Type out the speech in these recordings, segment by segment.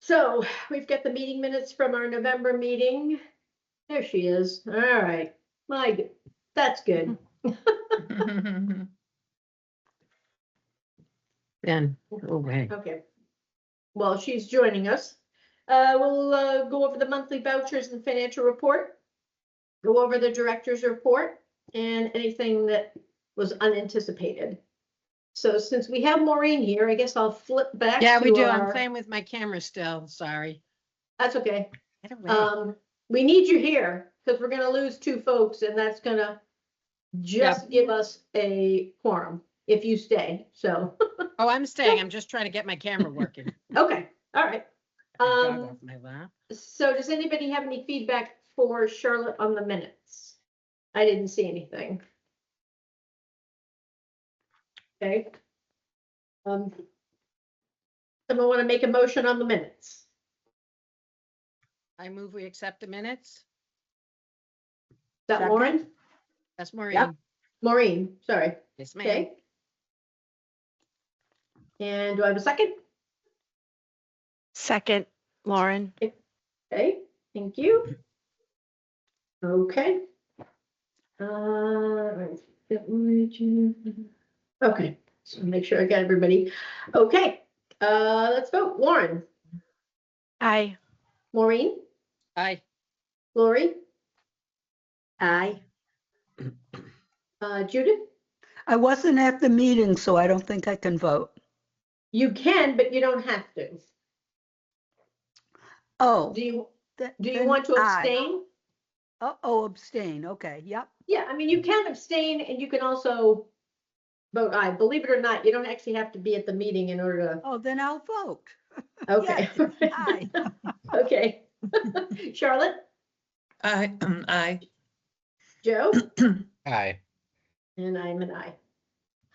So we've got the meeting minutes from our November meeting. There she is. All right. That's good. Ben, okay. Okay. Well, she's joining us. We'll go over the monthly vouchers and financial report, go over the director's report, and anything that was unanticipated. So since we have Maureen here, I guess I'll flip back. Yeah, to we do. our- I'm playing with my camera still. Sorry. That's okay. Get away. We need you here because we're gonna lose two folks, and that's gonna just give us a quorum if you stay. So, Oh, I'm staying. I'm just trying to get my camera working. okay, all right. My dog off my lap. So does anybody have any feedback for Charlotte on the minutes? I didn't see anything. Okay. Someone want to make a motion on the minutes? I move we accept the minutes. Is that Second. Lauren? That's Maureen. Yep. Maureen, sorry. Yes, ma'am. Okay. And do I have a second? Second, Lauren. Okay, thank you. Okay. Right. Okay, so make sure I got everybody. Okay, let's vote. Lauren, Aye. Maureen, Aye. Lori, Aye. Judith. I wasn't at the meeting, so I don't think I can vote. You can, but you don't have to. Oh. Do you then want to aye. abstain? Oh, abstain. Okay, yep. Yeah, I mean, you can abstain and you can also vote aye. Believe it or not, you don't actually have to be at the meeting in order Oh, then I'll vote. to, okay. Yes, aye. Okay. Charlotte, Aye. Joe, Aye. and I'm an aye.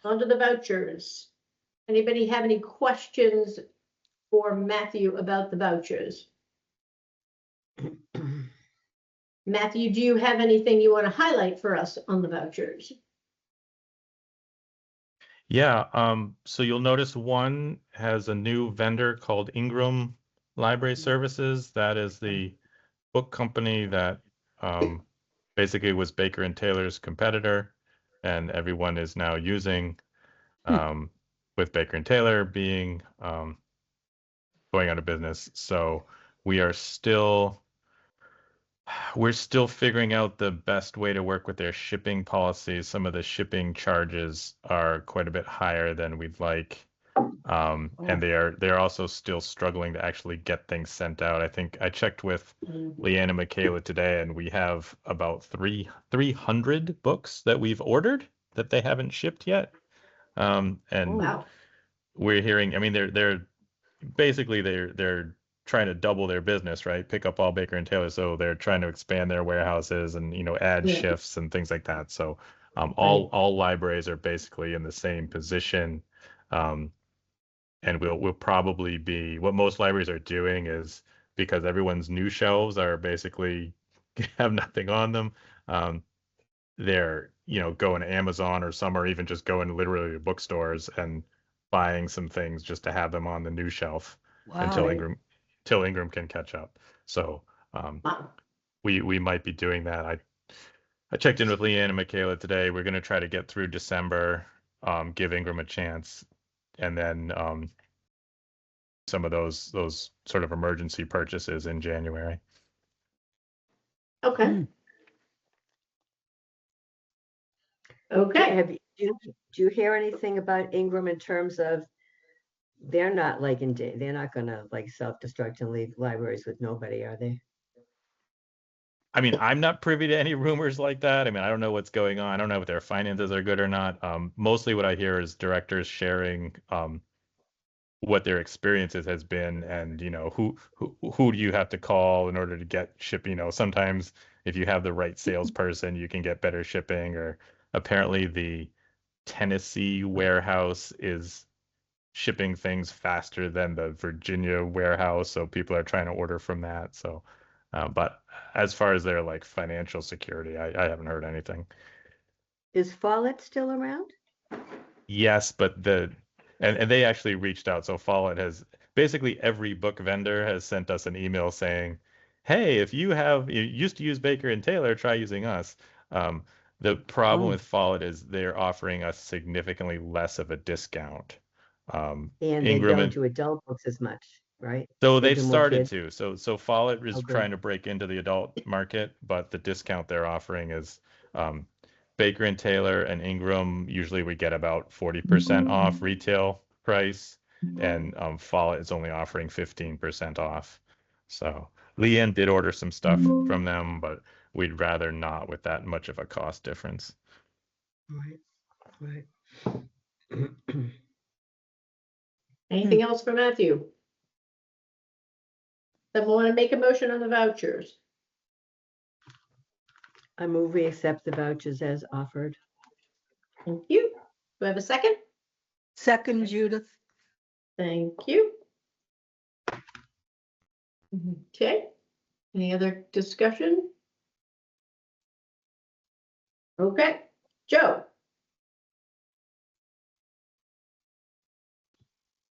On to the vouchers. Anybody have any questions for Matthew about the vouchers? Matthew, do you have anything you want to highlight for us on the vouchers? Yeah, so you'll notice one has a new vendor called Ingram Library Services. That is the book company that basically was Baker and Taylor's competitor, and everyone is now using, with Baker and Taylor being going out of business. So we're still figuring out the best way to work with their shipping policies. Some of the shipping charges are quite a bit higher than we'd like. And they're also still struggling to actually get things sent out. I think I checked with Leanne and Michaela today, and we have about 300 books that we've ordered that they haven't shipped yet. And Wow. we're hearing, I mean, they're basically they're trying to double their business, right? Pick up all Baker and Taylor. So they're trying to expand their warehouses and, add Yeah. shifts and things like that. So all libraries are basically in the same position. And we'll probably be, what most libraries are doing is, because everyone's new shelves are basically have nothing on them, they're, going to Amazon, or some are even just going literally to bookstores and buying some things just to have them on the new shelf until Wow. Ingram can catch up. So Wow. we might be doing that. I checked in with Leanne and Michaela today. We're going to try to get through December, give Ingram a chance, and then some of those sort of emergency purchases in January. Okay. Okay. Do you hear anything about Ingram in terms of they're not they're not gonna self-destruct and leave libraries with nobody, are they? I mean, I'm not privy to any rumors like that. I mean, I don't know what's going on. I don't know if their finances are good or not. Mostly what I hear is directors sharing what their experiences has been, and who do you have to call in order to get shipping. Sometimes if you have the right salesperson, you can get better shipping. Or apparently the Tennessee warehouse is shipping things faster than the Virginia warehouse, so people are trying to order from that. So but as far as their financial security, I haven't heard anything. Is Follett still around? Yes, but and they actually reached out. So Follett has basically every book vendor has sent us an email saying, "Hey, if you used to use Baker and Taylor, try using us." Um, the problem Oh. with Follett is they're offering us significantly less of a discount. And they Ingram don't and do adult books as much, right? so They they've do more started kids. to. So Follett is Oh, good. trying to break into the adult market, but the discount they're offering is um, Baker and Taylor and Ingram. Usually we get about 40% off retail price, and Follett is only offering 15% off. So Leanne did order some stuff from them, but we'd rather not with that much of a cost difference. Right, right. Anything else for Matthew? Then we'll want to make a motion on the vouchers. I move we accept the vouchers as offered. Thank you. Do I have a second? Second, Judith. Thank you. Okay. Any other discussion? Okay. Joe,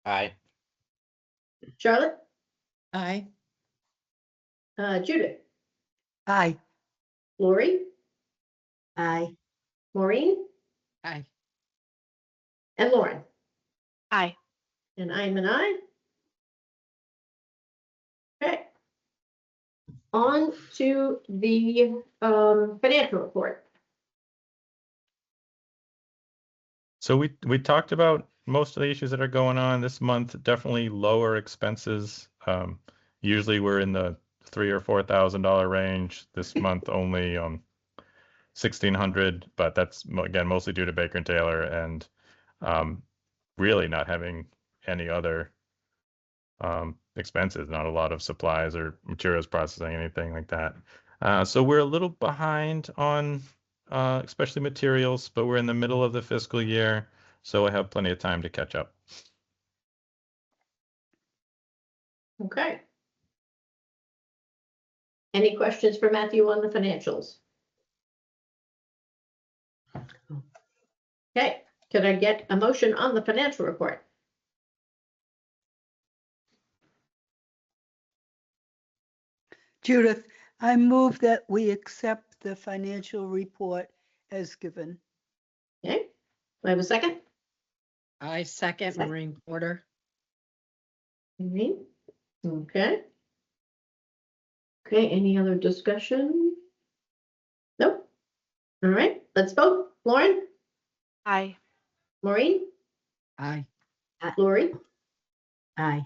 Aye. Charlotte, Aye. Judith, Aye. Lori, Aye. Maureen, Aye. and Lauren. Aye. And I'm an aye. Okay. On to the financial report. So we talked about most of the issues that are going on this month. Definitely lower expenses. Usually we're in the $3,000 or $4,000 range. This month only $1,600, but that's again mostly due to Baker and Taylor and really not having any other expenses. Not a lot of supplies or materials processing, anything like that. So we're a little behind on especially materials, but we're in the middle of the fiscal year, so I have plenty of time to catch up. Okay. Any questions for Matthew on the financials? Okay, could I get a motion on the financial report? Judith, I move that we accept the financial report as given. Okay, do I have a second? I second Maureen Porter. Maureen? Okay. Okay, any other discussion? Nope. All right, let's vote. Lauren, Aye. Maureen, Aye. Lori, Aye.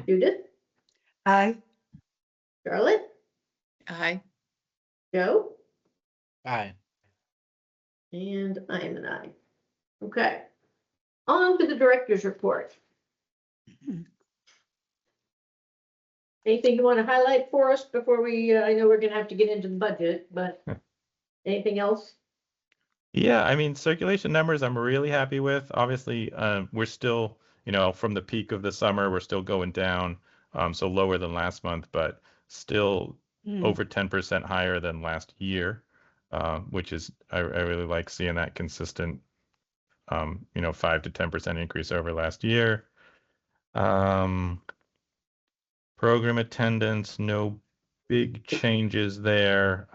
Judith, Aye. Charlotte, Aye. Joe, Aye. and I am an aye. Okay. On to the director's report. Anything you want to highlight for us before we, I know we're gonna have to get into the budget, but anything else? Yeah, I mean, circulation numbers I'm really happy with. Obviously, we're still, from the peak of the summer, we're still going down, so lower than last month, but still over 10% higher than last year, which is, I really like seeing that consistent, 5 to 10% increase over last year. Program attendance, no big changes there.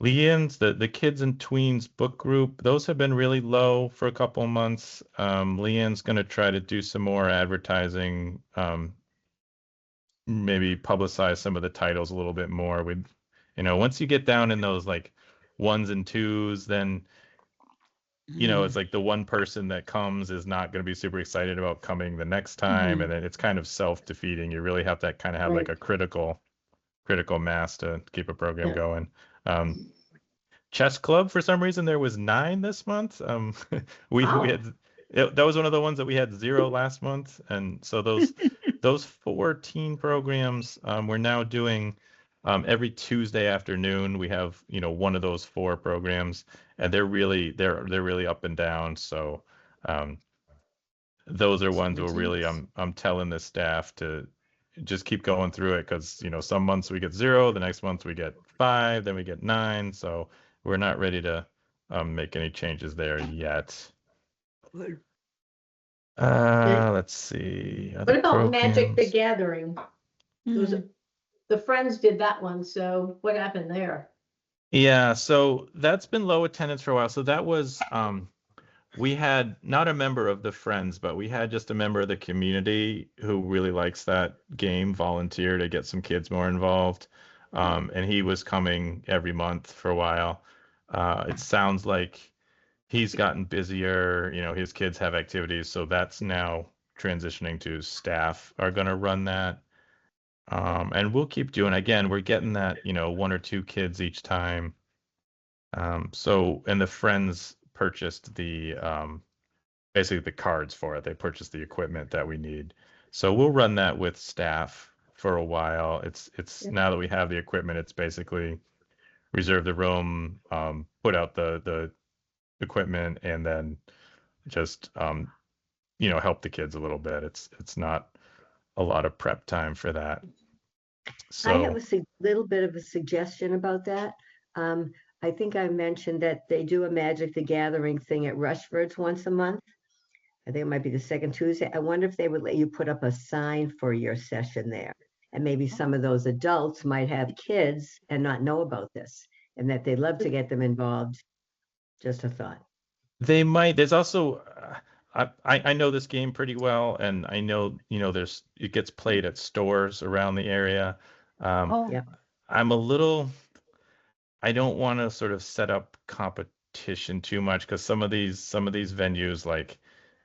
Leanne's, the kids and tweens book group, those have been really low for a couple of months. Leanne's going to try to do some more advertising, maybe publicize some of the titles a little bit more. Once you get down in those like ones and twos, then it's like the one person that comes is not going to be super excited about coming the next time, and then it's kind of self-defeating. You really have to kind of have like a critical mass to keep a program going. Chess club, for some reason there was 9 this month. We had that was one of the ones that we had 0 last month, and so those 4 teen programs we're now doing every Tuesday afternoon. We have one of those 4 programs, and they're really up and down. So those are ones where really I'm telling the staff to just keep going through it, because some months we get 0, the next month we get 5, then we get 9. So we're not ready to make any changes there yet. Good. Let's see. What Other about Magic the programs. Gathering? Those, Hmm. the Friends did that one, so what happened there? Yeah, so that's been low attendance for a while. So that was we had not a member of the Friends, but we had just a member of the community who really likes that game volunteer to get some kids more involved. And he was coming every month for a while. It sounds like he's gotten busier, his kids have activities, so that's now transitioning to staff are going to run that. And we'll keep doing, again, we're getting that, one or two kids each time. And the Friends purchased basically the cards for it. They purchased the equipment that we need. So we'll run that with staff for a while. It's Yeah. now that we have the equipment, it's basically reserve the room, put out the equipment, and then just help the kids a little bit. It's not a lot of prep time for that. I have So a little bit of a suggestion about that. Um, I think I mentioned that they do a Magic the Gathering thing at Rushford's once a month. I think it might be the second Tuesday. I wonder if they would let you put up a sign for your session there. And maybe some of those adults might have kids and not know about this, and that they'd love to get them involved. Just a thought. they might. There's also I know this game pretty well, and I know it gets played at stores around the area. Um, Oh, Yeah. I'm a little. I don't want to sort of set up competition too much because some of these venues, like,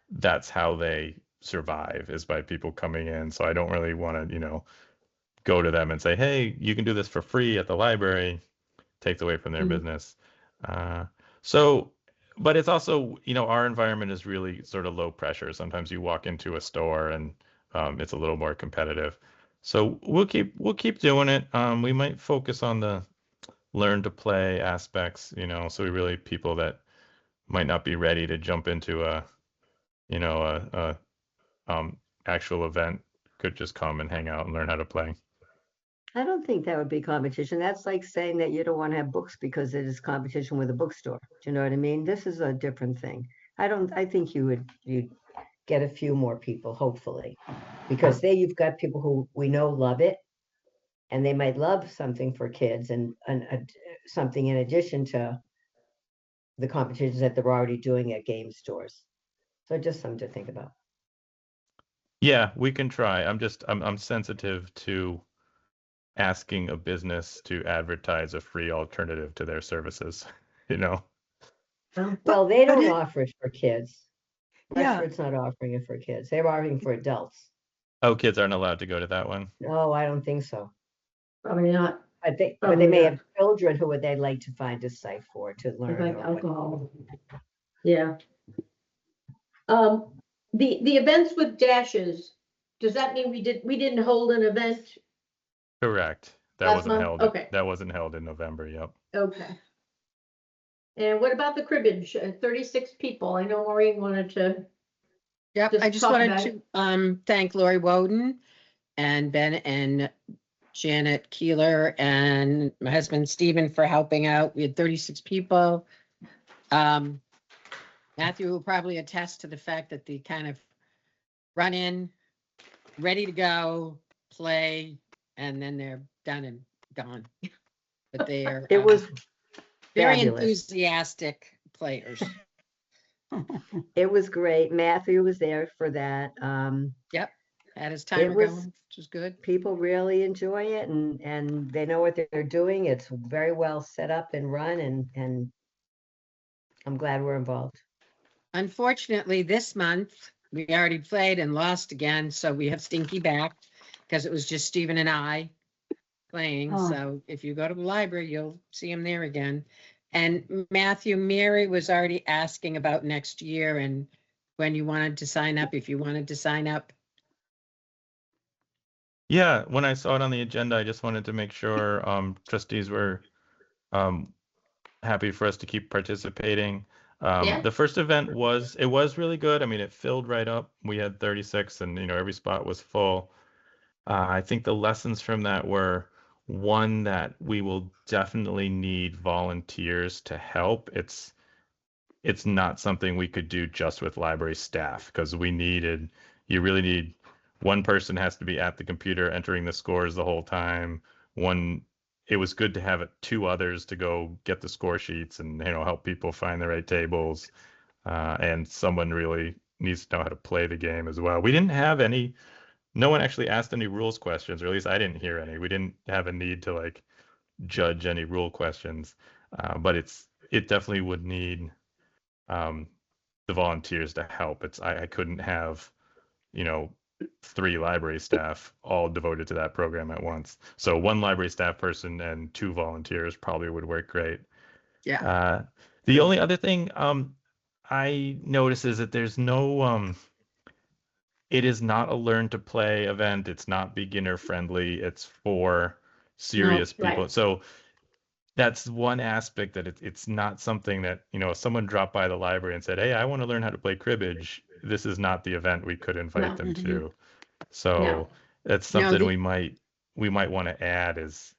that's how they survive, is by people coming in. So I don't really want to go to them and say, hey, you can do this for free at the library. Takes away from their Mhm. business. Uh, so, but it's also, our environment is really sort of low pressure. Sometimes you walk into a store and it's a little more competitive. So we'll keep doing it. We might focus on the learn to play aspects, so we really people that might not be ready to jump into a actual event could just come and hang out and learn how to play. I don't think that would be competition. That's like saying that you don't want to have books because it is competition with a bookstore. Do you know what I mean? This is a different thing. I think you'd get a few more people, hopefully. Because there you've got people who we know love it, and they might love something for kids and something in addition to the competitions that they're already doing at game stores. So just something to think about. Yeah, we can try. I'm sensitive to asking a business to advertise a free alternative to their services, you know? Well, they but don't it, offer it for kids. yeah, Rushford's not offering it for kids. They're offering for adults. Oh, kids aren't allowed to go to that one. No, I don't think so. Probably not. But they Probably may not. have children who would they like to find a site for to I learn. like or what- alcohol. Yeah. The events with dashes, does that mean we didn't hold an event Correct. That last wasn't month? held. Okay, That wasn't held in November. Yep. okay. And what about the cribbage? 36 people. I know Maureen wanted to, Yep, Just I just talk wanted about to thank Lori Woden and Ben and Janet Keeler and my husband Stephen for helping out. We had 36 people. Matthew will probably attest to the fact that the kind of run in, ready to go, play, and then they're done and gone. But they are It was very fabulous. enthusiastic players. It was great. Matthew was there for that. Yep, had his timer was- going, which was good. People really enjoy it and they know what they're doing. It's very well set up and run and I'm glad we're involved. Unfortunately, this month, we already played and lost again, so we have Stinky back because it was just Stephen and I playing. Oh. So if you go to the library, you'll see him there again. And Matthew, Mary was already asking about next year and when you wanted to sign up, if you wanted to sign up. Yeah. When I saw it on the agenda, I just wanted to make sure trustees were um, happy for us to keep participating. Yeah. The first event was really good. I mean, it filled right up. We had 36, and every spot was full. I think the lessons from that were, one, that we will definitely need volunteers to help. it's not something we could do just with library staff because you really need one person has to be at the computer entering the scores the whole time. It was good to have two others to go get the score sheets and help people find the right tables. And someone really needs to know how to play the game as well. We didn't have no one actually asked any rules questions, or at least I didn't hear any. We didn't have a need to like judge any rule questions, but it definitely would need the volunteers to help. I couldn't have, 3 library staff all devoted to that program at once. So one library staff person and 2 volunteers probably would work great. Yeah. The only other thing I notice is that there's no it is not a learn to play event. It's not beginner friendly. It's for serious right. people. So that's one aspect that it's not something that, if someone dropped by the library and said, "Hey, I want to learn how to play cribbage," this is not the event we could invite No. them Mhm. to. So No. that's No, something the- we might want to add is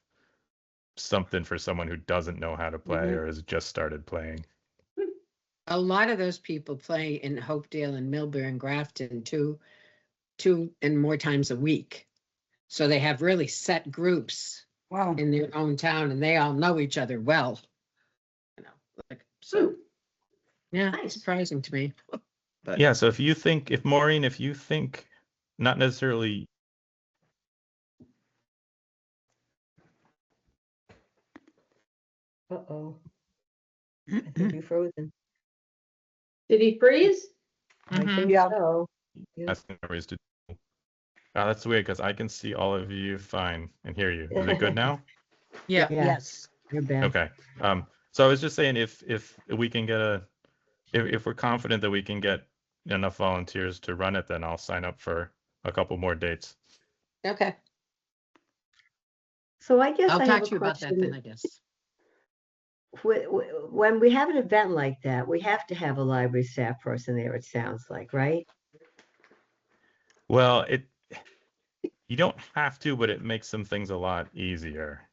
something for someone who doesn't know how to play Mhm. or has just started playing. A lot of those people play in Hopedale and Millbury and Grafton two and more times a week. So they have really set groups Wow. in their own town and they all know each other well. So yeah, Nice. surprising to me. But Yeah, so if Maureen, if you think not necessarily Uh-oh, I think you frozen. Did he freeze? I Mhm. think Yeah. so. Yeah. asking ways to that's weird because I can see all of you fine and hear you. Is it good now? yeah, Yeah, Yes. you're back. Okay. So I was just saying if we can get if we're confident that we can get enough volunteers to run it, then I'll sign up for a couple more dates. okay. So I guess I'll I have talk a to you about that then, question. I guess. When we have an event like that, we have to have a library staff person there, it sounds like, right? Well, you don't have to, but it makes some things a lot easier.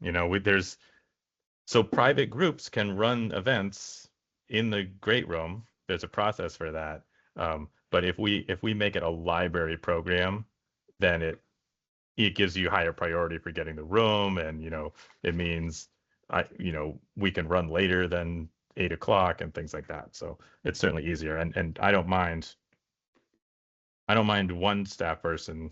So private groups can run events in the great room. There's a process for that. But if we make it a library program, then it gives you higher priority for getting the room, and it means we can run later than 8 o'clock and things like that. So it's certainly easier, and I don't mind one staff person,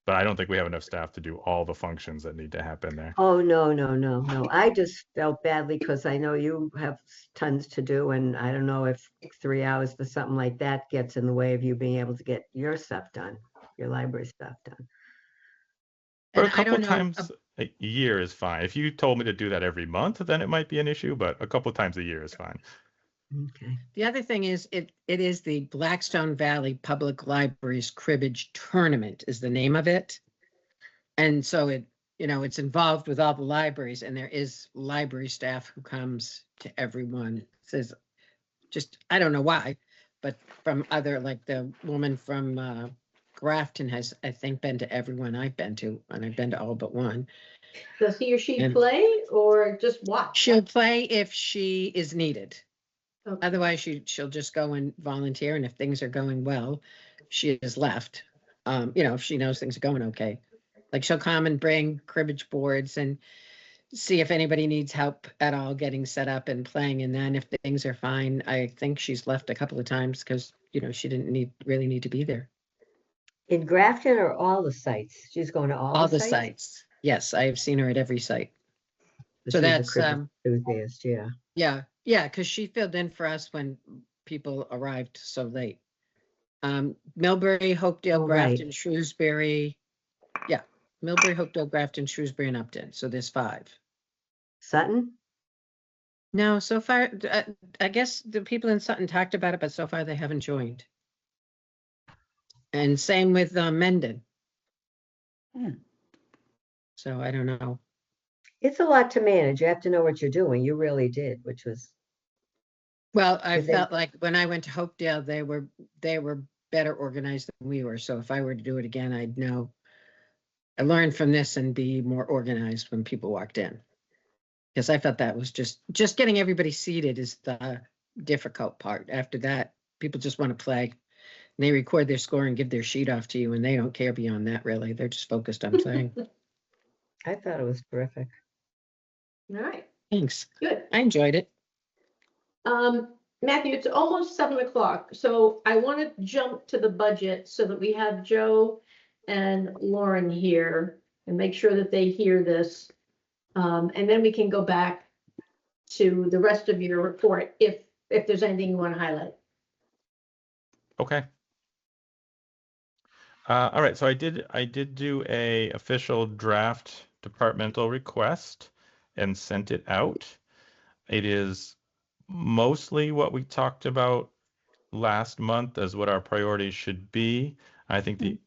but I don't think we have enough staff to do all the functions that need to happen there. Oh, no. I just felt badly because I know you have tons to do, and I don't know if 3 hours for something like that gets in the way of you being able to get your stuff done, your library stuff done. For And a I couple don't know, times a year is fine. If you told me to do that every month, then it might be an issue, but a couple times a year is fine. Okay. the other thing is it is the Blackstone Valley Public Library's Cribbage Tournament is the name of it. And so it's involved with all the libraries and there is library staff who comes to everyone. Says just, I don't know why, but from other, like the woman from Grafton has, I think, been to everyone I've been to, and I've been to all but one. Does he or she And- play or just watch? She'll play if she is needed. Okay. Otherwise, she'll just go and volunteer, and if things are going well, she is left. If she knows things are going okay. Like she'll come and bring cribbage boards and see if anybody needs help at all getting set up and playing. And then if things are fine, I think she's left a couple of times because, she didn't really need to be there. In Grafton or all the sites? She's going to all All the the sites. Yes, I have seen her at every site. But So she's a that's, cribbage enthusiast, yeah. Yeah, because she filled in for us when people arrived so late. Millbury, Hopedale, Oh, right. Grafton, Shrewsbury. Yeah, Millbury, Hopedale, Grafton, Shrewsbury, and Upton. So there's 5. Sutton? No, so far, I guess the people in Sutton talked about it, but so far they haven't joined. And same with Mendon. Hmm. So I don't know. It's a lot to manage. You have to know what you're doing. You really did, which was, Well, I Did they- felt like when I went to Hopedale, they were better organized than we were. So if I were to do it again, I'd know. I learned from this and be more organized when people walked in. Because I felt that was just getting everybody seated is the difficult part. After that, people just want to play. And they record their score and give their sheet off to you, and they don't care beyond that, really. They're just focused on playing. I thought it was terrific. All right, Thanks. good. I enjoyed it. Matthew, it's almost 7 o'clock, so I want to jump to the budget so that we have Joe and Lauren here and make sure that they hear this. And then we can go back to the rest of your report if there's anything you want to highlight. Okay. All right, so I did do a official draft departmental request and sent it out. It is mostly what we talked about last month as what our priorities should be. I think the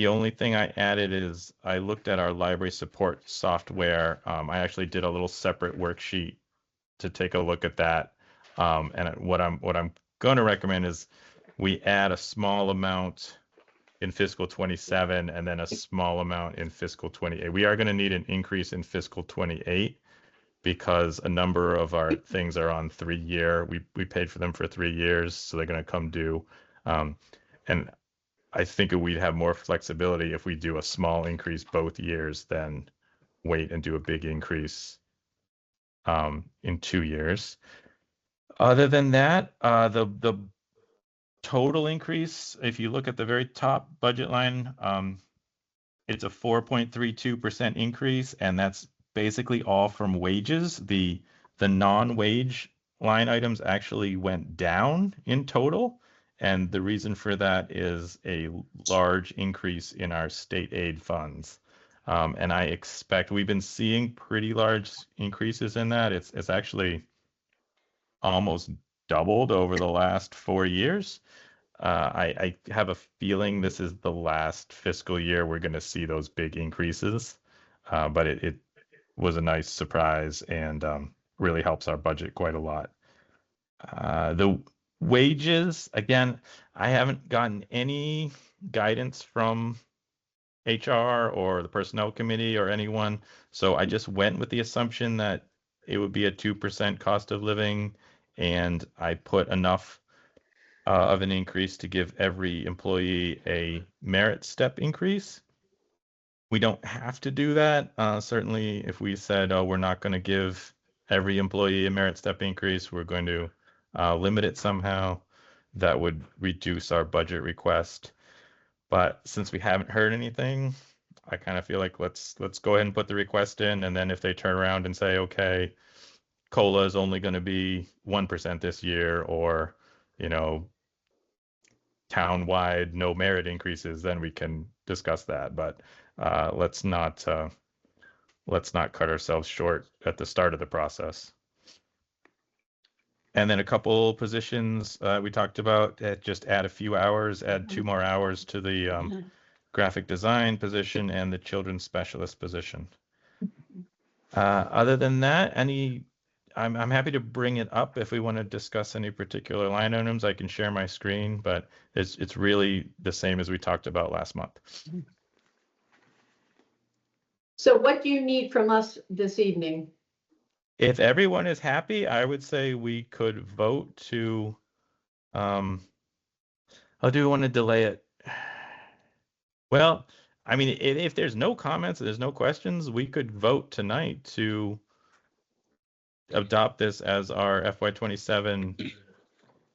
only thing I added is I looked at our library support software. I actually did a little separate worksheet to take a look at that. And what I'm going to recommend is we add a small amount in fiscal 27 and then a small amount in fiscal 28. We are going to need an increase in fiscal 28 because a number of our things are on 3-year. We paid for them for 3 years, so they're going to come due. And I think we'd have more flexibility if we do a small increase both years than wait and do a big increase in 2 years. Other than that, the total increase, if you look at the very top budget line, it's a 4.32% increase, and that's basically all from wages. The non-wage line items actually went down in total, and the reason for that is a large increase in our state aid funds. And I expect we've been seeing pretty large increases in that. It's actually almost doubled over the last 4 years. I have a feeling this is the last fiscal year we're going to see those big increases, but it was a nice surprise and really helps our budget quite a lot. The wages, again, I haven't gotten any guidance from HR or the personnel committee or anyone, so I just went with the assumption that it would be a 2% cost of living, and I put enough of an increase to give every employee a merit step increase. We don't have to do that. Certainly, if we said, oh, we're not going to give every employee a merit step increase, we're going to limit it somehow, that would reduce our budget request. But since we haven't heard anything, I kind of feel like let's go ahead and put the request in, and then if they turn around and say, okay, COLA is only going to be 1% this year, or town-wide no merit increases, then we can discuss that. But let's not cut ourselves short at the start of the process. And then a couple positions we talked about, just add a few hours, add 2 more hours to the graphic design position and the children's specialist position. Other than that, I'm happy to bring it up if we want to discuss any particular line items. I can share my screen, but it's really the same as we talked about last month. So what do you need from us this evening? If everyone is happy, I would say we could vote to, do we want to delay it? Well, I mean, if there's no comments, there's no questions, we could vote tonight to adopt this as our FY27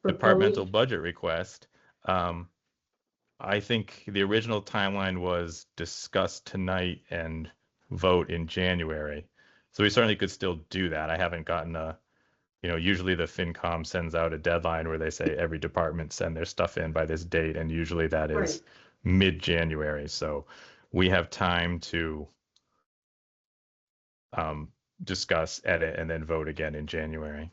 departmental budget request. I think the original timeline was discussed tonight and vote in January. So we certainly could still do that. I haven't gotten usually the FinCom sends out a deadline where they say every department send their stuff in by this date, and usually that is mid-January. So we have time to discuss, edit, and then vote again in January.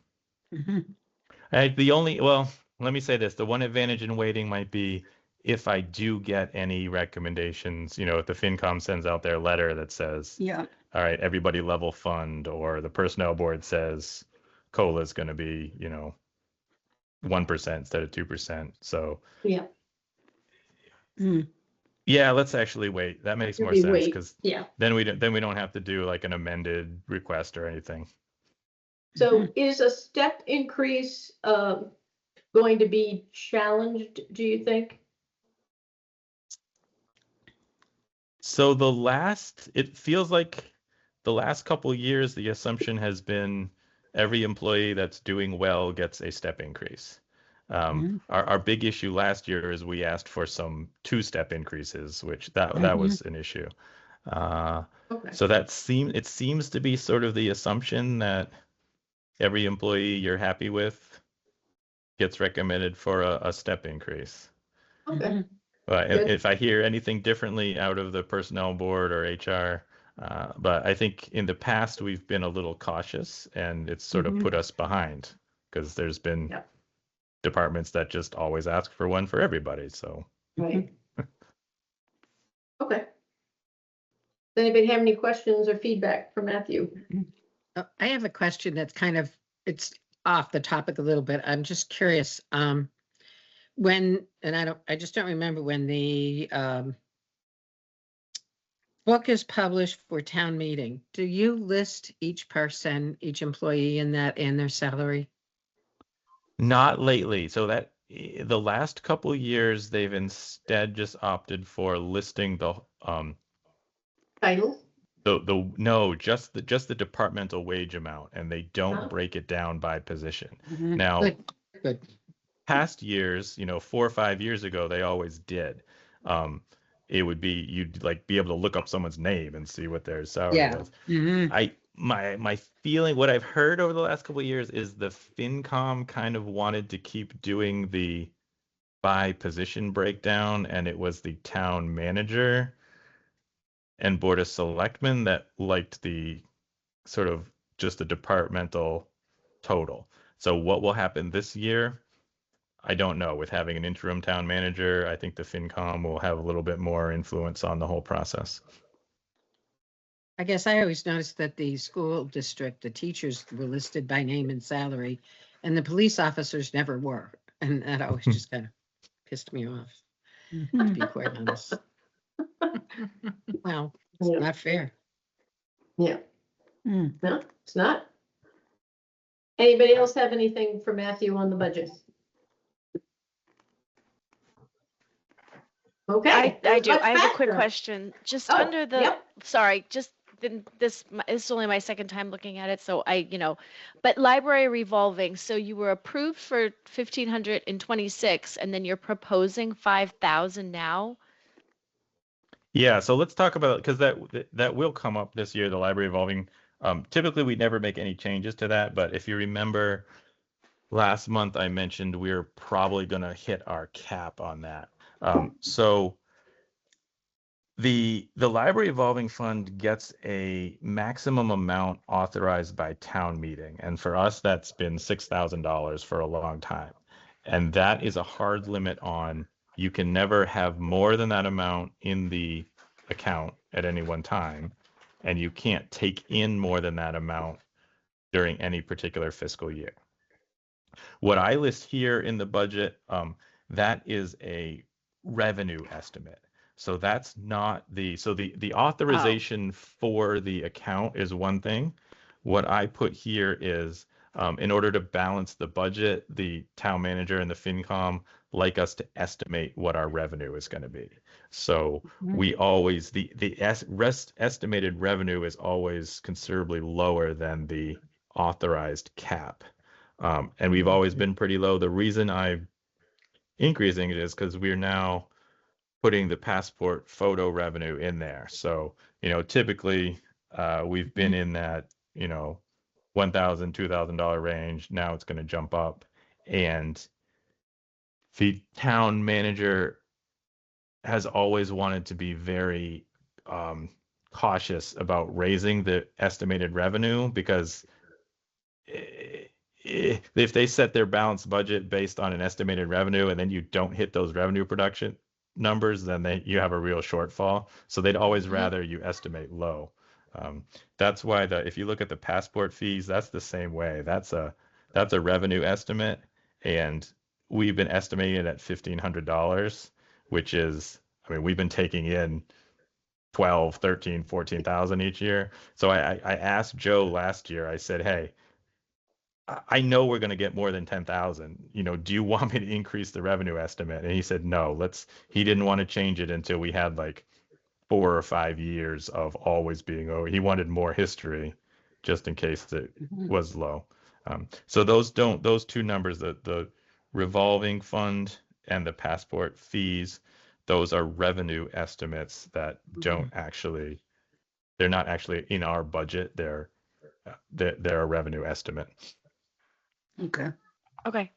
Let me say this. The one advantage in waiting might be if I do get any recommendations, if the FinCom sends out their letter that says, all right, everybody level fund, or the personnel board says COLA is going to be, 1% instead of 2%. So yeah, let's actually wait. That makes more sense, because then we don't have to do like an amended request or anything. So is a step increase going to be challenged, do you think? So it feels like the last couple years, the assumption has been every employee that's doing well gets a step increase. Our big issue last year is we asked for some two-step increases, which that was an issue. Okay. So it seems to be sort of the assumption that every employee you're happy with gets recommended for a step increase. Okay. But Good. if I hear anything differently out of the personnel board or HR, but I think in the past we've been a little cautious and it's sort of put us behind because there's been Yep. departments that just always ask for one for everybody. So Right. Okay. Does anybody have any questions or feedback for Matthew? I have a question that's it's off the topic a little bit. I'm just curious. I just don't remember when the book is published for town meeting. Do you list each person, each employee in that and their salary? not lately. So that the last couple years they've instead just opted for listing Title? no, just the departmental wage amount, and they don't Oh. break it down by position. Mhm. Now, Good. past years, 4 or 5 years ago, they always did. It would be you'd like be able to look up someone's name and see what their salary Yeah. was. Mhm. My feeling, what I've heard over the last couple of years is the FinCom kind of wanted to keep doing the by position breakdown, and it was the town manager and board of selectmen that liked the sort of just the departmental total. So what will happen this year? I don't know. With having an interim town manager, I think the FinCom will have a little bit more influence on the whole process. I guess I always noticed that the school district, the teachers were listed by name and salary, and the police officers never were. And that always just kind of pissed me off, to Mhm. be quite honest. Well, it's Yeah. not fair. Yeah. Mm. No, it's not. Anybody else have anything for Matthew on the budget? Okay. I do. much I have a quick faster. question. Just Oh, under the, yep. sorry, just this is only my second time looking at it, so but library revolving. So you were approved for 1,526, and then you're proposing 5,000 now. Yeah, so let's talk about because that will come up this year, the library evolving. Typically, we never make any changes to that, but if you remember last month, I mentioned we're probably going to hit our cap on that. So the library evolving fund gets a maximum amount authorized by town meeting, and for us, that's been $6,000 for a long time, and that is a hard limit on. You can never have more than that amount in the account at any one time, and you can't take in more than that amount during any particular fiscal year. What I list here in the budget, that is a revenue estimate. So that's not the authorization for the account is one thing. What I put here is in order to balance the budget, the town manager and the FinCom like us to estimate what our revenue is going to be. So we always estimated revenue is always considerably lower than the authorized cap. And we've always been pretty low. The reason I'm increasing it is because we're now putting the passport photo revenue in there. So, typically we've been in that, $1,000, $2,000 range. Now it's going to jump up. And the town manager has always wanted to be very cautious about raising the estimated revenue because if they set their balanced budget based on an estimated revenue and then you don't hit those revenue production numbers, then you have a real shortfall. So they'd always rather you estimate low. That's why if you look at the passport fees, that's the same way. That's a revenue estimate, and we've been estimating it at $1,500, which is, I mean, we've been taking in 12, 13, 14,000 each year. So I asked Joe last year, I said, hey, I know we're going to get more than 10,000. You know, do you want me to increase the revenue estimate? And he said, no, he didn't want to change it until we had like 4 or 5 years of always being over. He wanted more history just in case it Mhm. was low. So those two numbers, the revolving fund and the passport fees, those are revenue estimates that don't actually, they're not actually in our budget. They're a revenue estimate. Okay. Okay.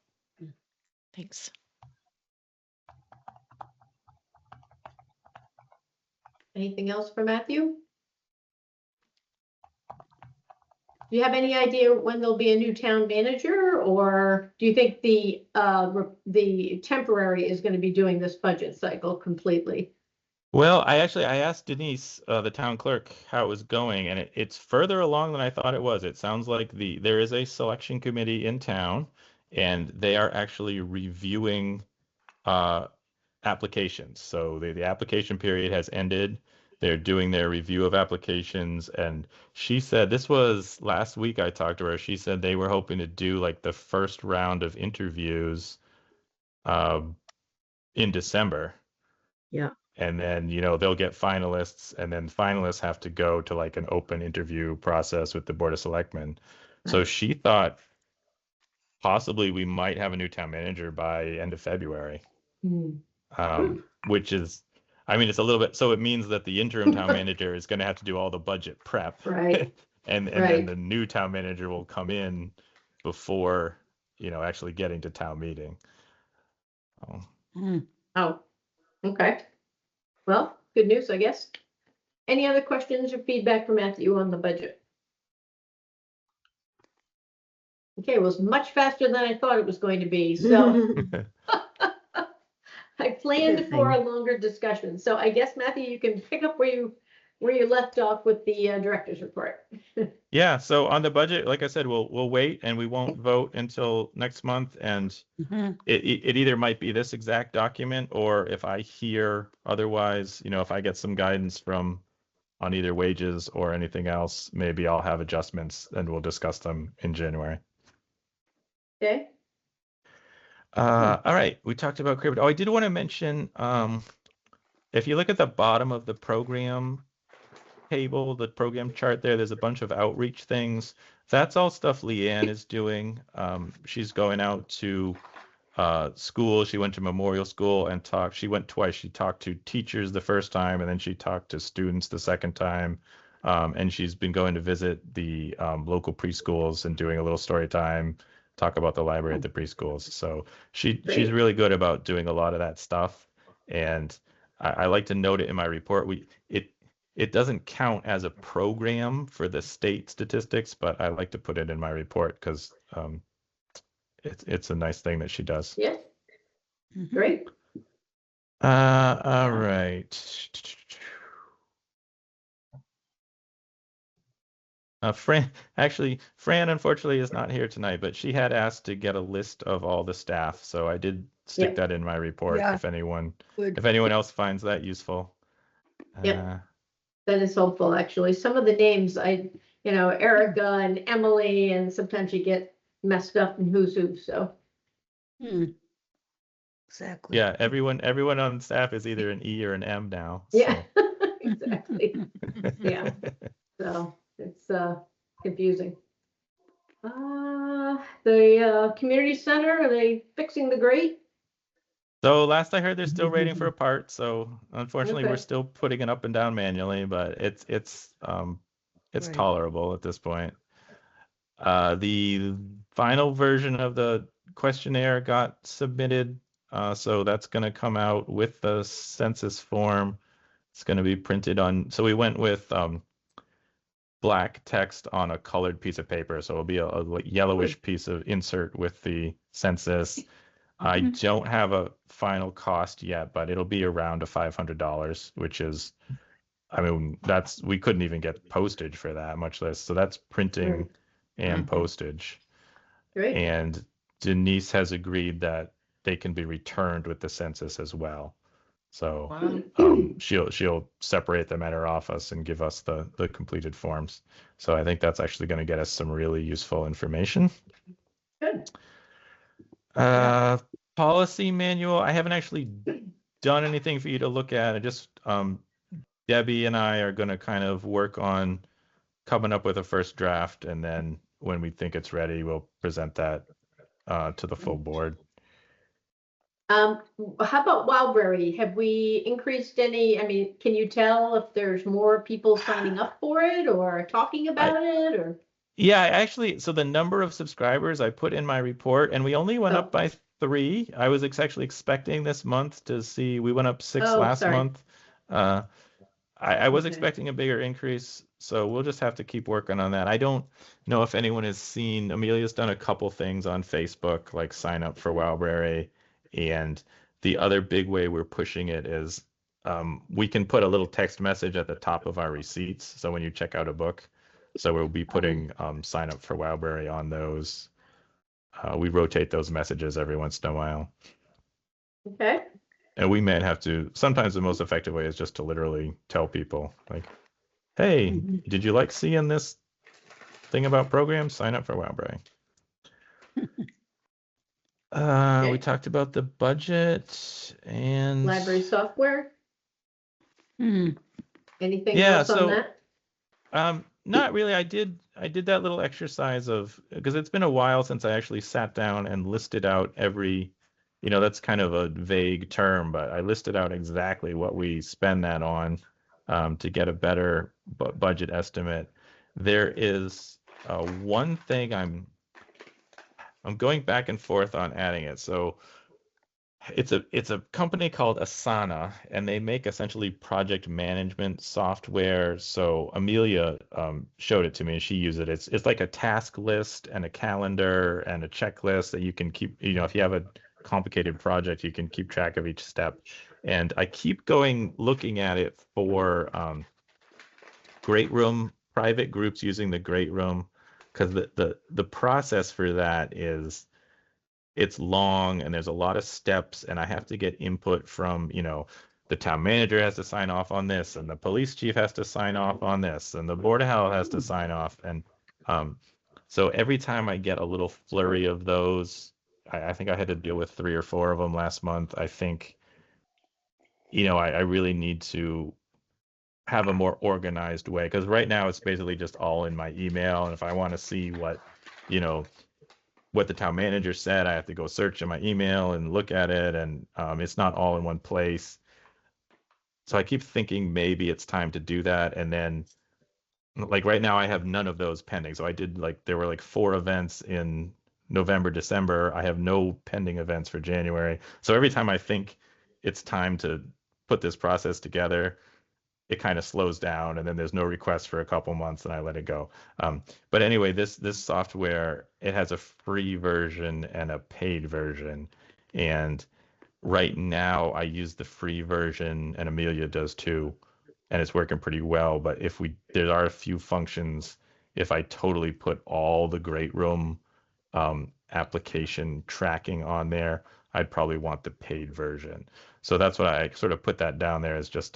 Thanks. Anything else for Matthew? Do you have any idea when there'll be a new town manager, or do you think the temporary is going to be doing this budget cycle completely? Well, I asked Denise, the town clerk, how it was going, and it's further along than I thought it was. It sounds like there is a selection committee in town, and they are actually reviewing applications. So the application period has ended. They're doing their review of applications, and she said, this was last week I talked to her. She said they were hoping to do like the first round of interviews in December. Yeah. And then, you know, they'll get finalists, and then finalists have to go to like an open interview process with the Board of Selectmen. So Right. she thought possibly we might have a new town manager by end of February, which is, I mean, it's a little bit, so it means that the interim town manager is going to have to do all the budget prep. Right. and then Right. the new town manager will come in before, you know, actually getting to town meeting. Mm. Oh, okay. Well, good news, I guess. Any other questions or feedback from Matthew on the budget? Okay, it was much faster than I thought it was going to be, so I planned Good for a thing. longer discussion. So I guess, Matthew, you can pick up where you left off with the director's report. Yeah, so on the budget, like I said, we'll wait, and we won't vote until next month. And Mhm. it either might be this exact document, or if I hear otherwise, you know, if I get some guidance from on either wages or anything else, maybe I'll have adjustments, and we'll discuss them in January. Okay, All right, we talked about cribbage. Oh, I did want to mention, if you look at the bottom of the program table, the program chart there's a bunch of outreach things. That's all stuff Leanne is doing. She's going out to school. She went to Memorial School and talked. She went twice. She talked to teachers the first time, and then she talked to students the second time. And she's been going to visit the local preschools and doing a little story time, talk about the library at the preschools. So she's Great. really good about doing a lot of that stuff. And I like to note it in my report. It doesn't count as a program for the state statistics, but I like to put it in my report because it's a nice thing that she does. yeah, Mhm. great. All right. Fran unfortunately is not here tonight, but she had asked to get a list of all the staff, so I did stick Yep. that in my report Yeah. if anyone Good. else finds that useful. Yep. That is helpful, actually. Some of the names Erica and Emily, and sometimes you get messed up in who's who, so. Hmm. Exactly. Yeah, everyone on staff is either an E or an M now. Yeah, exactly. Yeah. So it's confusing. The community center, are they fixing the grate? So last I heard, they're still waiting for a part. So unfortunately, we're Okay. still putting it up and down manually, but it's Right. tolerable at this point. The final version of the questionnaire got submitted, so that's going to come out with the census form. It's going to be printed on. So we went with black text on a colored piece of paper, so it'll be a yellowish piece of insert with the census. I don't have a final cost yet, but it'll be around $500, which is, I mean, we couldn't even get postage for that, much less. So that's printing and postage. Great. And Denise has agreed that they can be returned with the census as well. So Wow. she'll separate them at her office and give us the completed forms. So I think that's actually going to get us some really useful information. Good. Policy manual. I haven't actually done anything for you to look at. I just Debbie and I are going to kind of work on coming up with a first draft, and then when we think it's ready, we'll present that to the full board. How about Wildberry? Have we increased any, I mean, can you tell if there's more people signing up for it or talking about it or? Yeah, actually, so the number of subscribers I put in my report, and we only went Oh. up by 3. I was actually expecting this month to see, we went up 6 Oh, last sorry. month. I was Okay. expecting a bigger increase, so we'll just have to keep working on that. I don't know if anyone has seen, Amelia's done a couple things on Facebook, like sign up for Wildberry, and the other big way we're pushing it is we can put a little text message at the top of our receipts, so when you check out a book, so we'll be putting sign up for Wildberry on those. We rotate those messages every once in a while. Okay. And we may have to, sometimes the most effective way is just to literally tell people, like, hey, did you like seeing this thing about programs? Sign up for Wildberry. We talked about the budget and Library software? Anything Yeah, else on so- that? not really. I did that little exercise of, because it's been a while since I actually sat down and listed out every, that's kind of a vague term, but I listed out exactly what we spend that on to get a better budget estimate. There is one thing I'm going back and forth on adding it. So it's a company called Asana, and they make essentially project management software. So Amelia showed it to me, and she used it. It's like a task list and a calendar and a checklist that you can keep. If you have a complicated project, you can keep track of each step. And I keep looking at it for Great Room, private groups using the Great Room, because the process for that is, it's long and there's a lot of steps, and I have to get input from, the town manager has to sign off on this, and the police chief has to sign off on this, and the board of health has to sign off. And so every time I get a little flurry of those, I think I had to deal with 3 or 4 of them last month. I think, I really need to have a more organized way, because right now it's basically just all in my email. And if I want to see what the town manager said, I have to go search in my email and look at it, and it's not all in one place. So I keep thinking maybe it's time to do that. And then, like, right now I have none of those pending. So I did, there were 4 events in November, December. I have no pending events for January. So every time I think it's time to put this process together, it kind of slows down, and then there's no request for a couple months, and I let it go. But anyway, this software, it has a free version and a paid version. And right now I use the free version, and Amelia does too, and it's working pretty well. But there are a few functions, if I totally put all the Great Room application tracking on there, I'd probably want the paid version. So that's what I sort of put that down there as just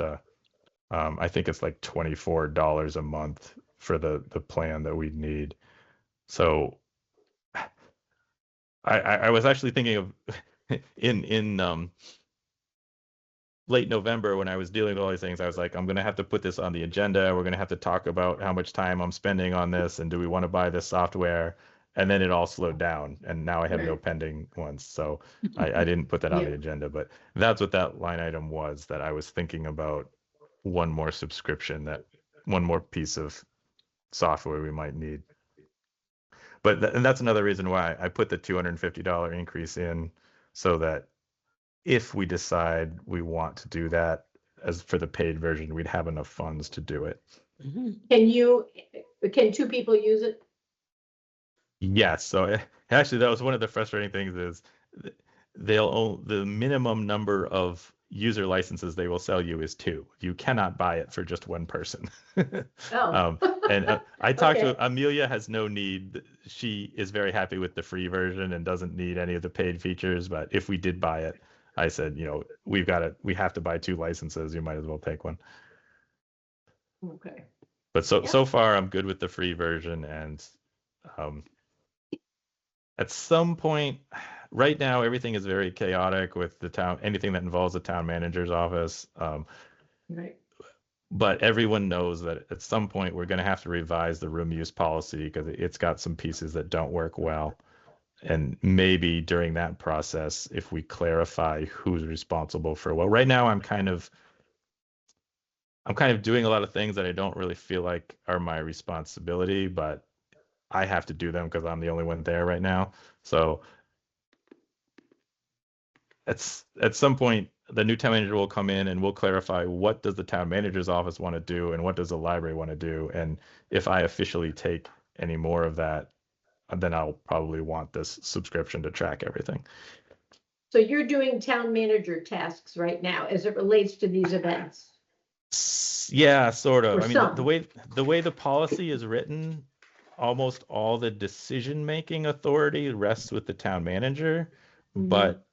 I think it's like $24 a month for the plan that we'd need. So I was actually thinking of in late November, when I was dealing with all these things, I was like, I'm going to have to put this on the agenda. We're going to have to talk about how much time I'm spending on this, and do we want to buy this software? And then it all slowed down, and now I have no pending ones. So I didn't put that on the agenda, but that's what that line item was, that I was thinking about one more subscription, one more piece of software we might need. But and that's another reason why I put the $250 increase in, so that if we decide we want to do that as for the paid version, we'd have enough funds to do it. Can 2 people use it? Yes. So actually, that was one of the frustrating things, is the minimum number of user licenses they will sell you is 2. You cannot buy it for just one person. Oh. And I talked Okay. to Amelia, has no need. She is very happy with the free version and doesn't need any of the paid features. But if we did buy it, I said, we have to buy 2 licenses. You might as well take one. Okay. But so far I'm good with the free version, and um, at some point, right now everything is very chaotic with anything that involves the town manager's office. Right. But everyone knows that at some point we're going to have to revise the room use policy because it's got some pieces that don't work well. And maybe during that process, if we clarify who's responsible for what. Right now, I'm kind of doing a lot of things that I don't really feel like are my responsibility, but I have to do them because I'm the only one there right now. So at some point, the new town manager will come in and we'll clarify what does the town manager's office want to do and what does the library want to do. And if I officially take any more of that, then I'll probably want this subscription to track everything. So you're doing town manager tasks right now as it relates to these events? Yeah, sort of. Or I mean, some. the way the policy is written, almost all the decision-making authority rests with the town manager, Mhm. but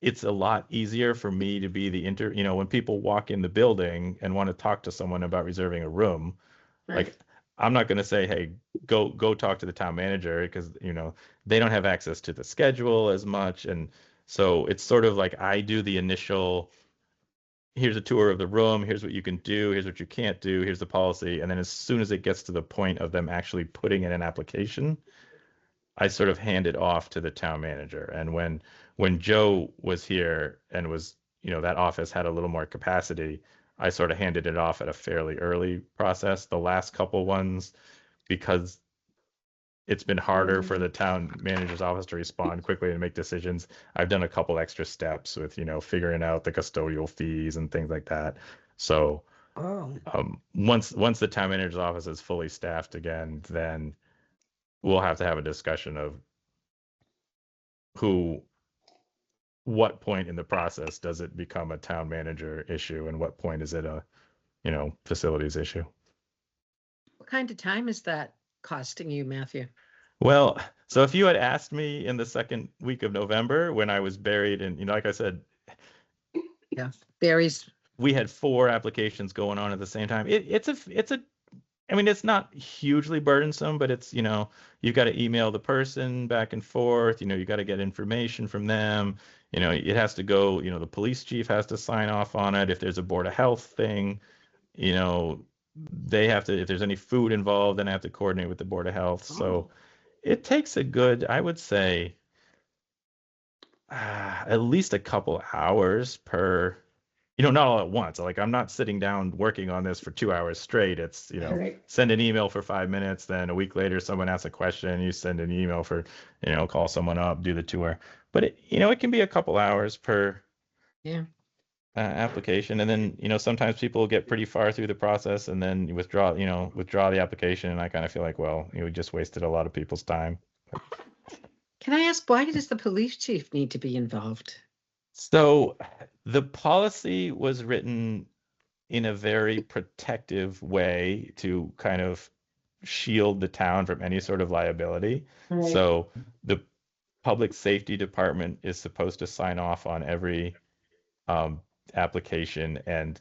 it's a lot easier for me to be when people walk in the building and want to talk to someone about reserving a room, Right. like I'm not going to say, hey, go talk to the town manager because, they don't have access to the schedule as much. And so it's sort of like I do the initial, here's a tour of the room, here's what you can do, here's what you can't do, here's the policy. And then as soon as it gets to the point of them actually putting in an application, I sort of hand it off to the town manager. And when Joe was here and was, that office had a little more capacity, I sort of handed it off at a fairly early process. The last couple ones, because it's been harder for the town manager's office to respond quickly and make decisions, I've done a couple extra steps with, figuring out the custodial fees and things like that. So Oh, once the town manager's office is fully staffed again, then we'll have to have a discussion of what point in the process does it become a town manager issue and what point is it a, facilities issue. What kind of time is that costing you, Matthew? Well, so if you had asked me in the second week of November when I was buried and, like I said, Yeah, Barry's. we had 4 applications going on at the same time. I mean, it's not hugely burdensome, but it's, you've got to email the person back and forth, you got to get information from them, it has to go, the police chief has to sign off on it. If there's a board of health thing, they have to, if there's any food involved, then I have to coordinate with the board of health. So it takes a good, I would say, at least a couple hours per, not all at once. Like I'm not sitting down working on this for 2 hours straight. It's, Right. send an email for 5 minutes. Then a week later, someone asks a question. You send an email for, call someone up, do the tour. But it can be a couple hours per Yeah. application. And then, sometimes people get pretty far through the process and then you withdraw the application. And I kind of feel like, well, we just wasted a lot of people's time. Can I ask, why does the police chief need to be involved? So the policy was written in a very protective way to kind of shield the town from any sort of liability. Right. So the public safety department is supposed to sign off on every application, and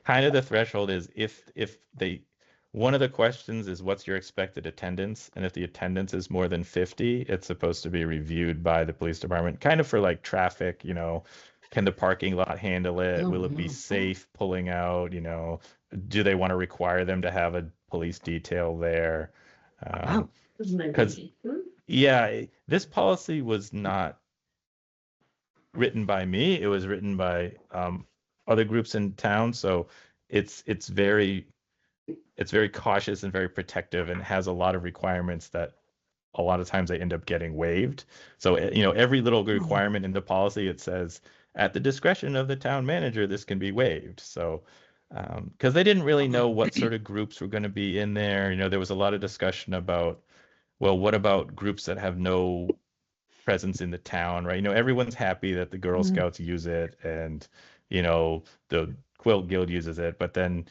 kind of the threshold is if one of the questions is what's your expected attendance, and if the attendance is more than 50, it's supposed to be reviewed by the police department, kind of for like traffic, can the parking lot handle it? Oh, Will it be wow. safe pulling out? Do they want to require them to have a police detail there? Wow. Isn't that 'cause- easy? Yeah, this policy was not written by me. It was written by other groups in town. So it's very cautious and very protective and has a lot of requirements that a lot of times they end up getting waived. So, every little requirement in the policy, it says at the discretion of the town manager, this can be waived. So, because they didn't really know what sort of groups were going to be in there. There was a lot of discussion about, well, what about groups that have no presence in the town, right? Everyone's happy that the Girl Scouts use it and, the Quilt Guild uses it. But then,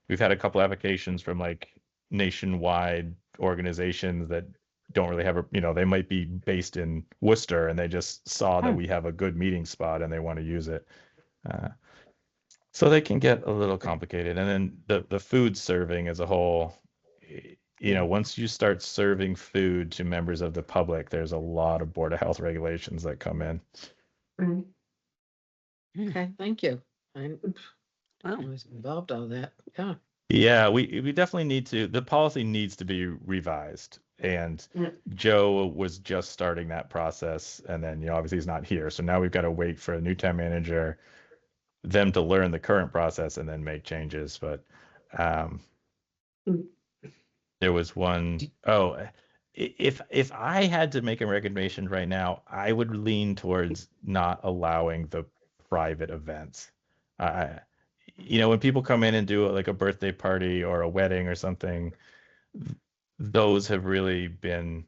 we've had a couple applications from like nationwide organizations that don't really have a, they might be based in Worcester and they just saw that we have a good meeting spot and they want to use it. Uh, so they can get a little complicated. And then the food serving as a whole, once you start serving food to members of the public, there's a lot of Board of Health regulations that come in. Right. Okay, thank you. I Wow. was involved all that. Yeah. Yeah, we definitely need to, the policy needs to be revised. And Yeah. Joe was just starting that process. And then, obviously he's not here. So now we've got to wait for a new town manager, them to learn the current process and then make changes. But Mm. there was one, if I had to make a recommendation right now, I would lean towards not allowing the private events. When people come in and do like a birthday party or a wedding or something, those have really been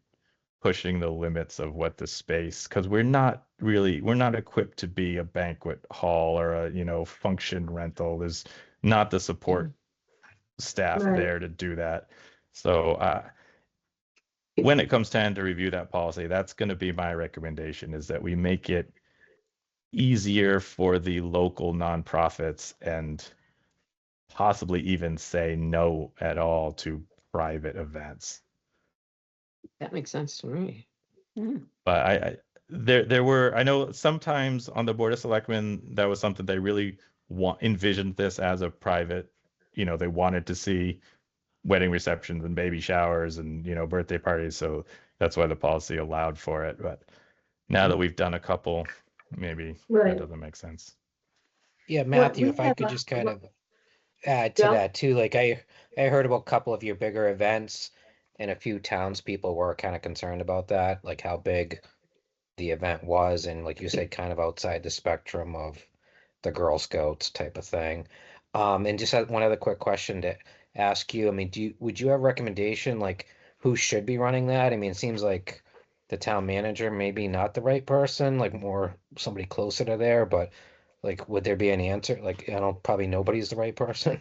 pushing the limits of what the space, because we're not equipped to be a banquet hall or a function rental. There's not the support staff Right. there to do that. So when it comes time to review that policy, that's going to be my recommendation, is that we make it easier for the local nonprofits and possibly even say no at all to private events. That makes sense to me. But I know sometimes on the Board of Selectmen, that was something they really envisioned this as a private, they wanted to see wedding receptions and baby showers and, birthday parties. So that's why the policy allowed for it. But now that we've done a couple, maybe Right. that doesn't make sense. Yeah, What Matthew, we if I have could a- just kind of add to Yeah. that too. Like I heard about a couple of your bigger events, and a few townspeople were kind of concerned about that, like how big the event was, and like you said, kind of outside the spectrum of the Girl Scouts type of thing. And just had one other quick question to ask you. I mean, would you have a recommendation like who should be running that? I mean, it seems like the town manager maybe not the right person, like more somebody closer to there, but like would there be any answer? Like I don't probably nobody's the right person.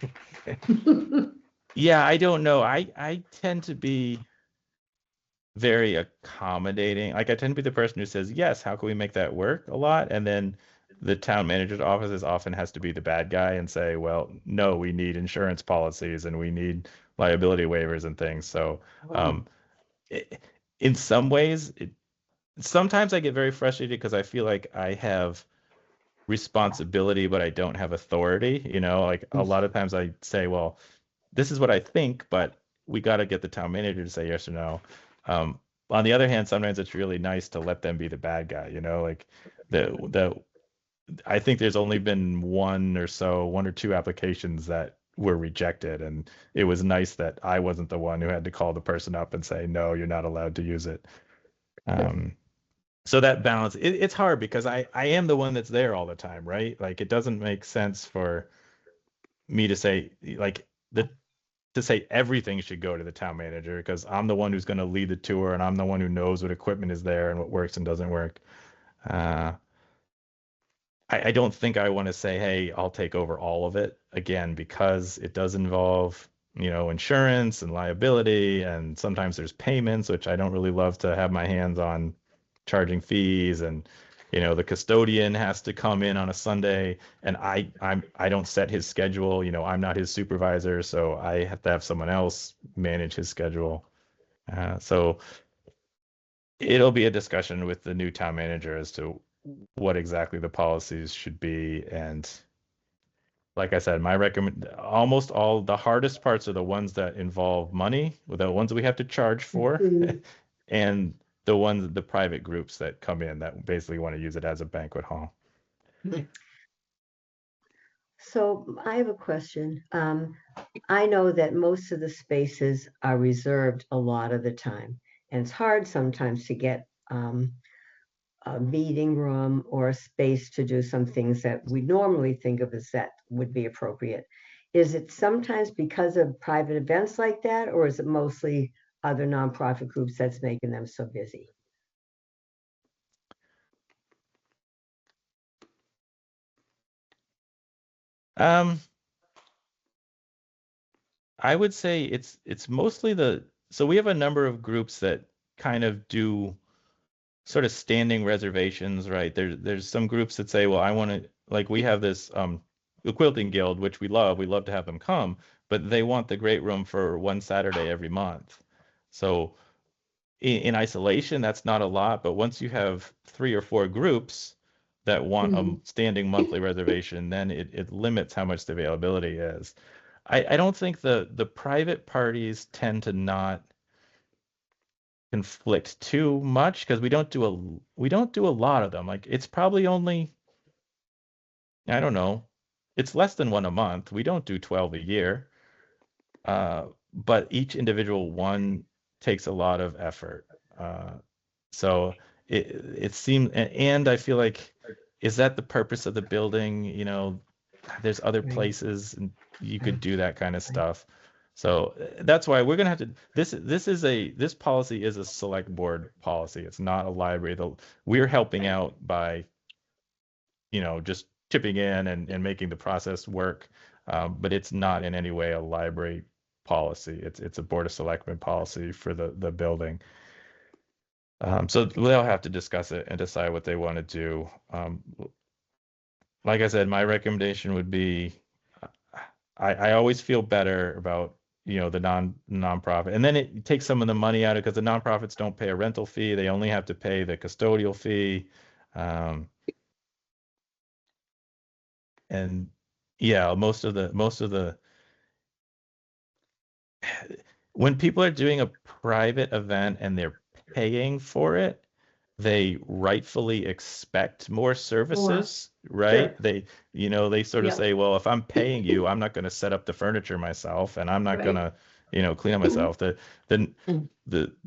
Yeah, I don't know. I tend to be very accommodating. Like I tend to be the person who says, yes, how can we make that work a lot? And then the town manager's office often has to be the bad guy and say, well, no, we need insurance policies and we need liability waivers and things. So it, in some ways, sometimes I get very frustrated because I feel like I have responsibility, but I don't have authority. Like a lot of times I say, well, this is what I think, but we got to get the town manager to say yes or no. On the other hand, sometimes it's really nice to let them be the bad guy, like I think there's only been one or two applications that were rejected. And it was nice that I wasn't the one who had to call the person up and say, no, you're not allowed to use it. So that balance, it's hard because I am the one that's there all the time, right? Like it doesn't make sense for me to say to say everything should go to the town manager, because I'm the one who's going to lead the tour and I'm the one who knows what equipment is there and what works and doesn't work. I don't think I want to say, hey, I'll take over all of it again, because it does involve, insurance and liability. And sometimes there's payments, which I don't really love to have my hands on, charging fees. And, the custodian has to come in on a Sunday and I don't set his schedule. I'm not his supervisor. So I have to have someone else manage his schedule. So it'll be a discussion with the new town manager as to what exactly the policies should be. And like I said, almost all the hardest parts are the ones that involve money, the ones we have to charge for, and the private groups that come in that basically want to use it as a banquet hall. So I have a question. I know that most of the spaces are reserved a lot of the time, and it's hard sometimes to get a meeting room or a space to do some things that we normally think of as that would be appropriate. Is it sometimes because of private events like that, or is it mostly other nonprofit groups that's making them so busy? I would say it's mostly so we have a number of groups that kind of do sort of standing reservations, right? There's some groups that say, well, I want to, like, we have this the quilting guild, which we love to have them come, but they want the great room for one Saturday every month. So in isolation, that's not a lot, but once you have 3 or 4 groups that want a standing monthly reservation, then it limits how much the availability is. I don't think the private parties tend to not conflict too much because we don't do a lot of them. Like, it's probably only, I don't know, it's less than one a month. We don't do 12 a year. But each individual one takes a lot of effort. So it seems, and I feel like, is that the purpose of the building? You know, there's other Right. places and you could Right. do that kind of stuff. So that's why we're gonna have to. This policy is a select board policy. It's not a library. We're helping out by, just chipping in and making the process work. But it's not in any way a library policy. It's a board of selectmen policy for the building. So they'll have to discuss it and decide what they want to do. Like I said, my recommendation would be, I always feel better about, the nonprofit, and then it takes some of the money out of it because the nonprofits don't pay a rental fee; they only have to pay the custodial fee. And yeah, most of the when people are doing a private event and they're paying for it, they rightfully expect more services, right? Sure. They sort of Yeah. say, well, if I'm paying you, I'm not going to set up the furniture myself, and I'm not going to, clean up myself. The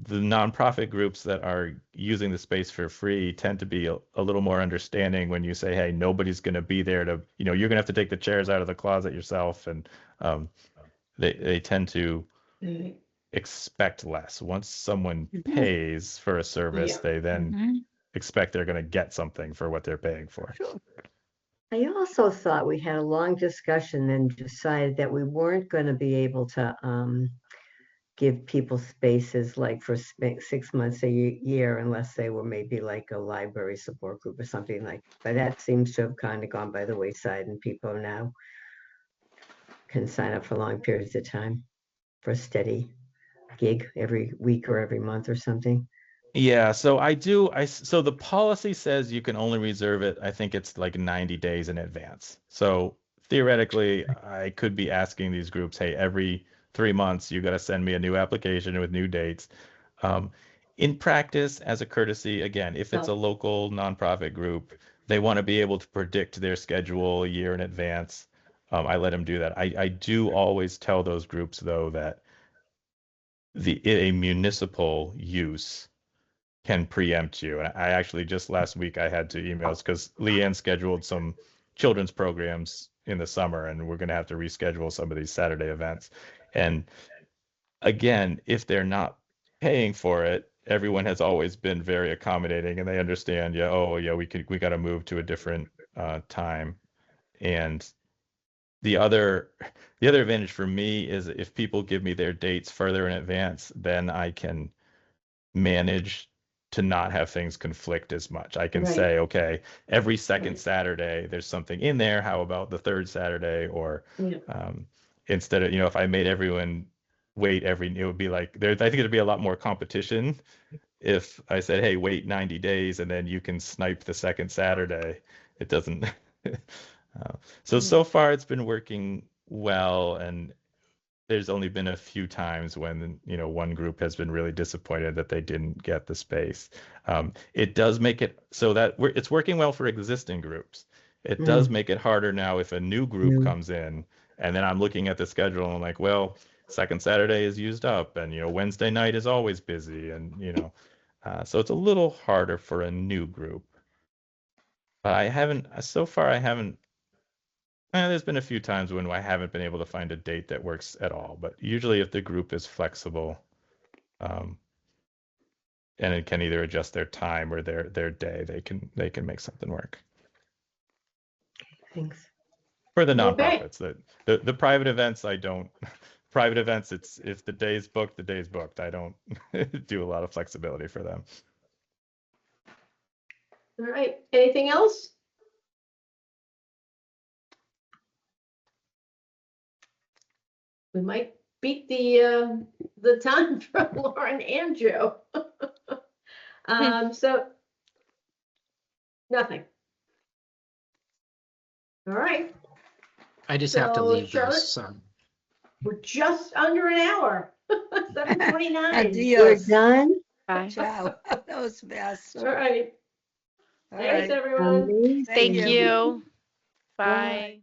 nonprofit groups that are using the space for free tend to be a little more understanding when you say, hey, nobody's going to be there to, you're going to have to take the chairs out of the closet yourself, and they tend to expect less. Once someone pays for a service, Yeah. they then Mm-hmm. expect they're going to get something for what they're paying for. Sure. I also thought we had a long discussion and decided that we weren't going to be able to give people spaces like for 6 months a year unless they were maybe like a library support group or something like. But that seems to have kind of gone by the wayside, and people now can sign up for long periods of time for a steady gig every week or every month or something. Yeah, so so the policy says you can only reserve it, I think it's like 90 days in advance. So theoretically, I could be asking these groups, hey, every 3 months, you got to send me a new application with new dates. In practice, as a courtesy, again, if it's a local nonprofit group, they want to be able to predict their schedule a year in advance. I let them do that. I do always tell those groups, though, that a municipal use can preempt you. And I actually, just last week, I had 2 emails because Leanne scheduled some children's programs in the summer, and we're going to have to reschedule some of these Saturday events. And again, if they're not paying for it, everyone has always been very accommodating, and they understand, yeah, oh yeah, we got to move to a different time. And the other advantage for me is if people give me their dates further in advance, then I can manage to not have things conflict as much. I can say, okay, every second Saturday there's something in there. How about the third Saturday? Or instead of, if I made everyone wait it would be like I think it'd be a lot more competition if I said, hey, wait 90 days and then you can snipe the second Saturday. It doesn't. So far it's been working well, and there's only been a few times when, one group has been really disappointed that they didn't get the space. It does make it so that it's working well for existing groups. It does make it harder now if a new group comes in, and then I'm looking at the schedule and I'm like, well, second Saturday is used up, and Wednesday night is always busy, and so it's a little harder for a new group. But I haven't there's been a few times when I haven't been able to find a date that works at all, but usually if the group is flexible, and it can either adjust their time or their day, they can make something work. Thanks. For the Okay. nonprofits, the private events, I don't private events, it's if the day's booked, the day's booked. I don't do a lot of flexibility for them. All right, anything else? We might beat the time from Lauren and Joe. So nothing. All right, I just have to So, leave Charlotte? this, so. we're just under an hour, 7:29. We're Adios. done? Bye. Ciao. That was fast. All right, All thanks, right. everyone. Amazing. Thank you. you. Bye. Bye.